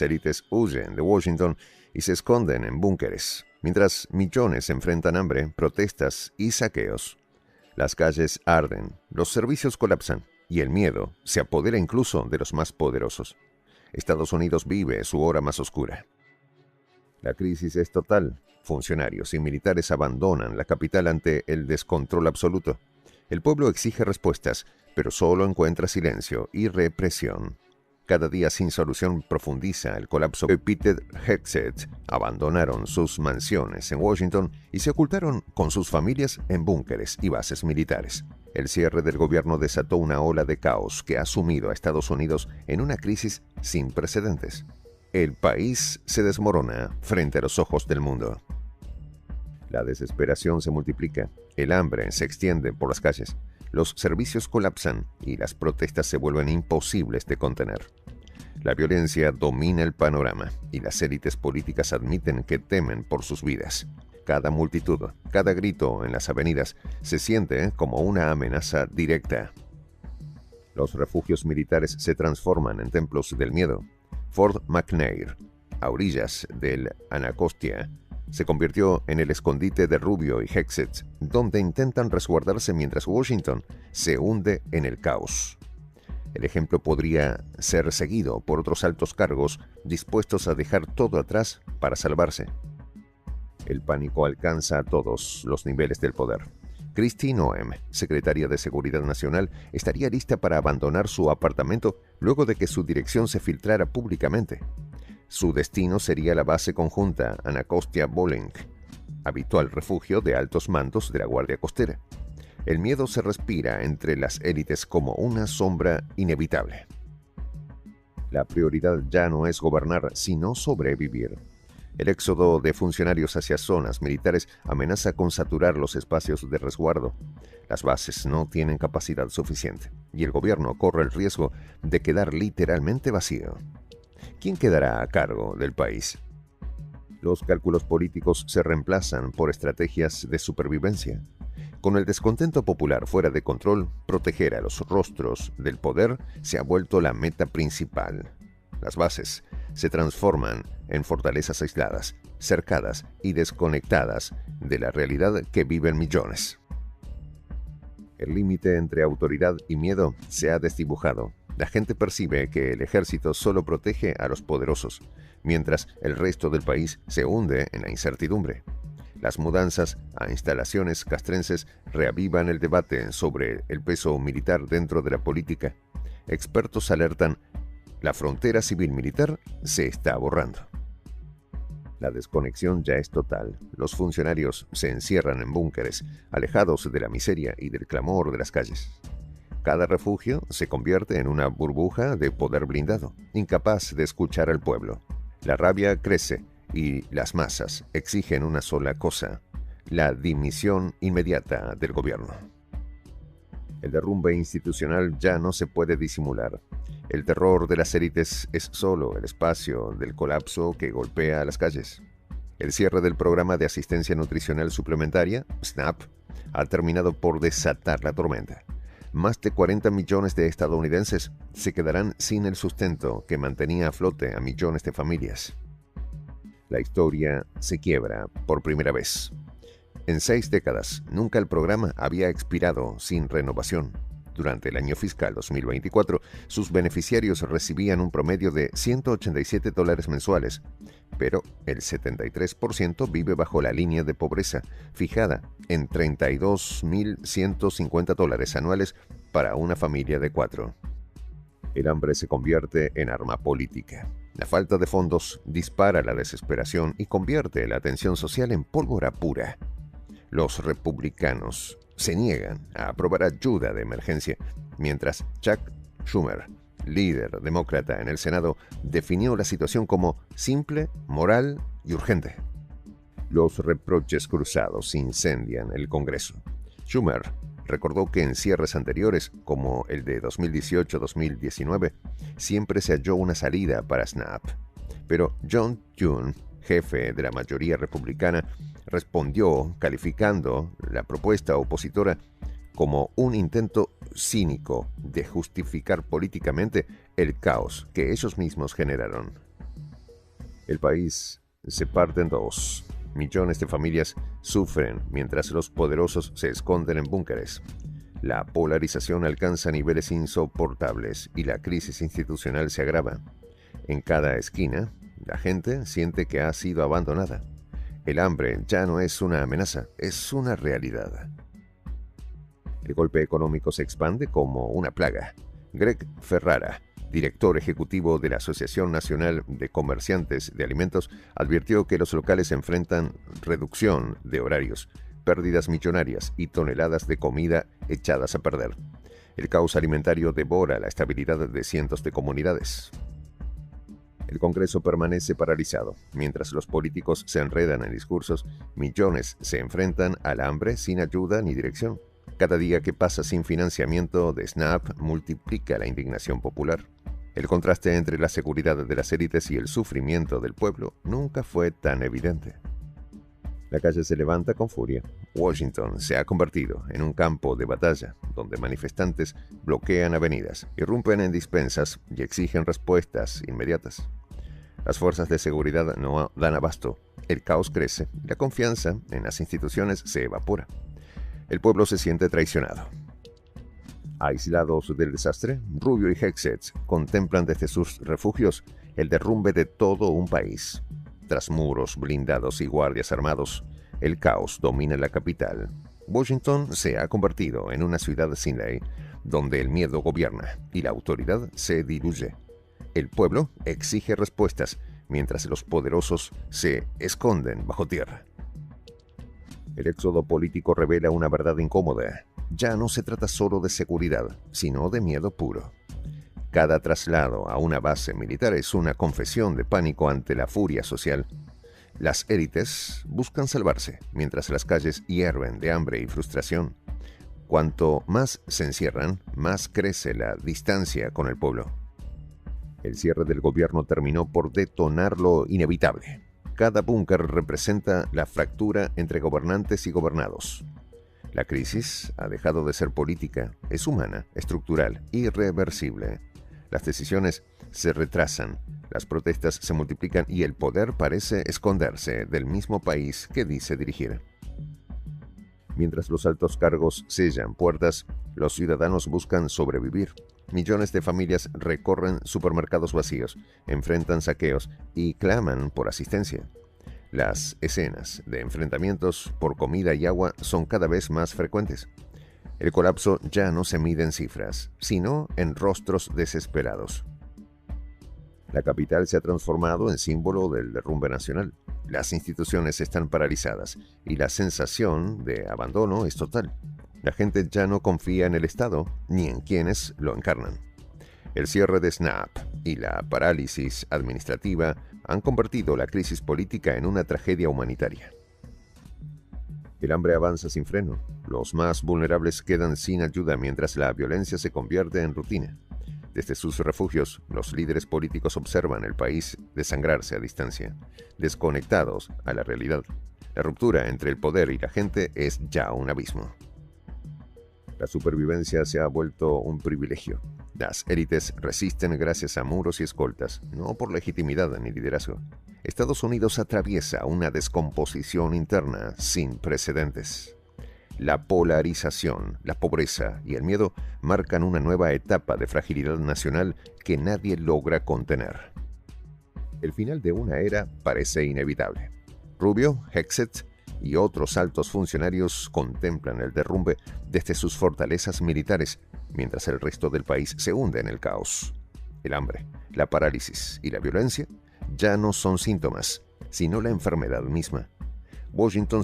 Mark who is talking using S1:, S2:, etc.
S1: élites huyen de Washington y se esconden en búnkeres, mientras millones enfrentan hambre, protestas y saqueos. Las calles arden, los servicios colapsan y el miedo se apodera incluso de los más poderosos. Estados Unidos vive su hora más oscura. La crisis es total. Funcionarios y militares abandonan la capital ante el descontrol absoluto. El pueblo exige respuestas, pero solo encuentra silencio y represión. Cada día sin solución profundiza el colapso. Peter Hegseth abandonaron sus mansiones en Washington y se ocultaron con sus familias en búnkeres y bases militares. El cierre del gobierno desató una ola de caos que ha sumido a Estados Unidos en una crisis sin precedentes. El país se desmorona frente a los ojos del mundo. La desesperación se multiplica, el hambre se extiende por las calles, los servicios colapsan y las protestas se vuelven imposibles de contener. La violencia domina el panorama y las élites políticas admiten que temen por sus vidas. Cada multitud, cada grito en las avenidas se siente como una amenaza directa. Los refugios militares se transforman en templos del miedo. Fort McNair, a orillas del Anacostia, se convirtió en el escondite de Rubio y Hegseth, donde intentan resguardarse mientras Washington se hunde en el caos. El ejemplo podría ser seguido por otros altos cargos dispuestos a dejar todo atrás para salvarse. El pánico alcanza a todos los niveles del poder. Kristi Noem, secretaria de Seguridad Nacional, estaría lista para abandonar su apartamento luego de que su dirección se filtrara públicamente. Su destino sería la base conjunta Anacostia Bolling, habitual refugio de altos mandos de la Guardia Costera. El miedo se respira entre las élites como una sombra inevitable. La prioridad ya no es gobernar, sino sobrevivir. El éxodo de funcionarios hacia zonas militares amenaza con saturar los espacios de resguardo. Las bases no tienen capacidad suficiente y el gobierno corre el riesgo de quedar literalmente vacío. ¿Quién quedará a cargo del país? Los cálculos políticos se reemplazan por estrategias de supervivencia. Con el descontento popular fuera de control, proteger a los rostros del poder se ha vuelto la meta principal. Las bases se transforman en fortalezas aisladas, cercadas y desconectadas de la realidad que viven millones. El límite entre autoridad y miedo se ha desdibujado. La gente percibe que el ejército solo protege a los poderosos, mientras el resto del país se hunde en la incertidumbre. Las mudanzas a instalaciones castrenses reavivan el debate sobre el peso militar dentro de la política. Expertos alertan: la frontera civil-militar se está borrando. La desconexión ya es total. Los funcionarios se encierran en búnkeres, alejados de la miseria y del clamor de las calles. Cada refugio se convierte en una burbuja de poder blindado, incapaz de escuchar al pueblo. La rabia crece y las masas exigen una sola cosa: la dimisión inmediata del gobierno. El derrumbe institucional ya no se puede disimular. El terror de las élites es solo el espacio del colapso que golpea a las calles. El cierre del programa de asistencia nutricional suplementaria, SNAP, ha terminado por desatar la tormenta. Más de 40 millones de estadounidenses se quedarán sin el sustento que mantenía a flote a millones de familias. La historia se quiebra por primera vez. En 6 décadas, nunca el programa había expirado sin renovación. Durante el año fiscal 2024, sus beneficiarios recibían un promedio de $187 mensuales, pero el 73% vive bajo la línea de pobreza, fijada en $32.150 anuales para una familia de 4. El hambre se convierte en arma política. La falta de fondos dispara la desesperación y convierte la tensión social en pólvora pura. Los republicanos se niegan a aprobar ayuda de emergencia, mientras Chuck Schumer, líder demócrata en el Senado, definió la situación como simple, moral y urgente. Los reproches cruzados incendian el Congreso. Schumer recordó que en cierres anteriores, como el de 2018-2019, siempre se halló una salida para SNAP. Pero John Thune, jefe de la mayoría republicana, respondió calificando la propuesta opositora como un intento cínico de justificar políticamente el caos que ellos mismos generaron. El país se parte en dos. Millones de familias sufren mientras los poderosos se esconden en búnkeres. La polarización alcanza niveles insoportables y la crisis institucional se agrava. En cada esquina, la gente siente que ha sido abandonada. El hambre ya no es una amenaza, es una realidad. El golpe económico se expande como una plaga. Greg Ferrara, director ejecutivo de la Asociación Nacional de Comerciantes de Alimentos, advirtió que los locales enfrentan reducción de horarios, pérdidas millonarias y toneladas de comida echadas a perder. El caos alimentario devora la estabilidad de cientos de comunidades. El Congreso permanece paralizado. Mientras los políticos se enredan en discursos, millones se enfrentan al hambre sin ayuda ni dirección. Cada día que pasa sin financiamiento de SNAP multiplica la indignación popular. El contraste entre la seguridad de las élites y el sufrimiento del pueblo nunca fue tan evidente. La calle se levanta con furia. Washington se ha convertido en un campo de batalla, donde manifestantes bloquean avenidas, irrumpen en despensas y exigen respuestas inmediatas. Las fuerzas de seguridad no dan abasto. El caos crece y la confianza en las instituciones se evapora. El pueblo se siente traicionado. Aislados del desastre, Rubio y Hegseth contemplan desde sus refugios el derrumbe de todo un país. Tras muros blindados y guardias armados, el caos domina la capital. Washington se ha convertido en una ciudad sin ley, donde el miedo gobierna y la autoridad se diluye. El pueblo exige respuestas, mientras los poderosos se esconden bajo tierra. El éxodo político revela una verdad incómoda. Ya no se trata solo de seguridad, sino de miedo puro. Cada traslado a una base militar es una confesión de pánico ante la furia social. Las élites buscan salvarse, mientras las calles hierven de hambre y frustración. Cuanto más se encierran, más crece la distancia con el pueblo. El cierre del gobierno terminó por detonar lo inevitable. Cada búnker representa la fractura entre gobernantes y gobernados. La crisis ha dejado de ser política, es humana, estructural, irreversible. Las decisiones se retrasan, las protestas se multiplican y el poder parece esconderse del mismo país que dice dirigir. Mientras los altos cargos sellan puertas, los ciudadanos buscan sobrevivir. Millones de familias recorren supermercados vacíos, enfrentan saqueos y claman por asistencia. Las escenas de enfrentamientos por comida y agua son cada vez más frecuentes. El colapso ya no se mide en cifras, sino en rostros desesperados. La capital se ha transformado en símbolo del derrumbe nacional. Las instituciones están paralizadas y la sensación de abandono es total. La gente ya no confía en el Estado ni en quienes lo encarnan. El cierre de SNAP y la parálisis administrativa han convertido la crisis política en una tragedia humanitaria. El hambre avanza sin freno. Los más vulnerables quedan sin ayuda mientras la violencia se convierte en rutina. Desde sus refugios, los líderes políticos observan el país desangrarse a distancia, desconectados a la realidad. La ruptura entre el poder y la gente es ya un abismo. La supervivencia se ha vuelto un privilegio. Las élites resisten gracias a muros y escoltas, no por legitimidad ni liderazgo. Estados Unidos atraviesa una descomposición interna sin precedentes. La polarización, la pobreza y el miedo marcan una nueva etapa de fragilidad nacional que nadie logra contener. El final de una era parece inevitable. Rubio, Hegseth y otros altos funcionarios contemplan el derrumbe desde sus fortalezas militares, mientras el resto del país se hunde en el caos. El hambre, la parálisis y la violencia ya no son síntomas, sino la enfermedad misma. Washington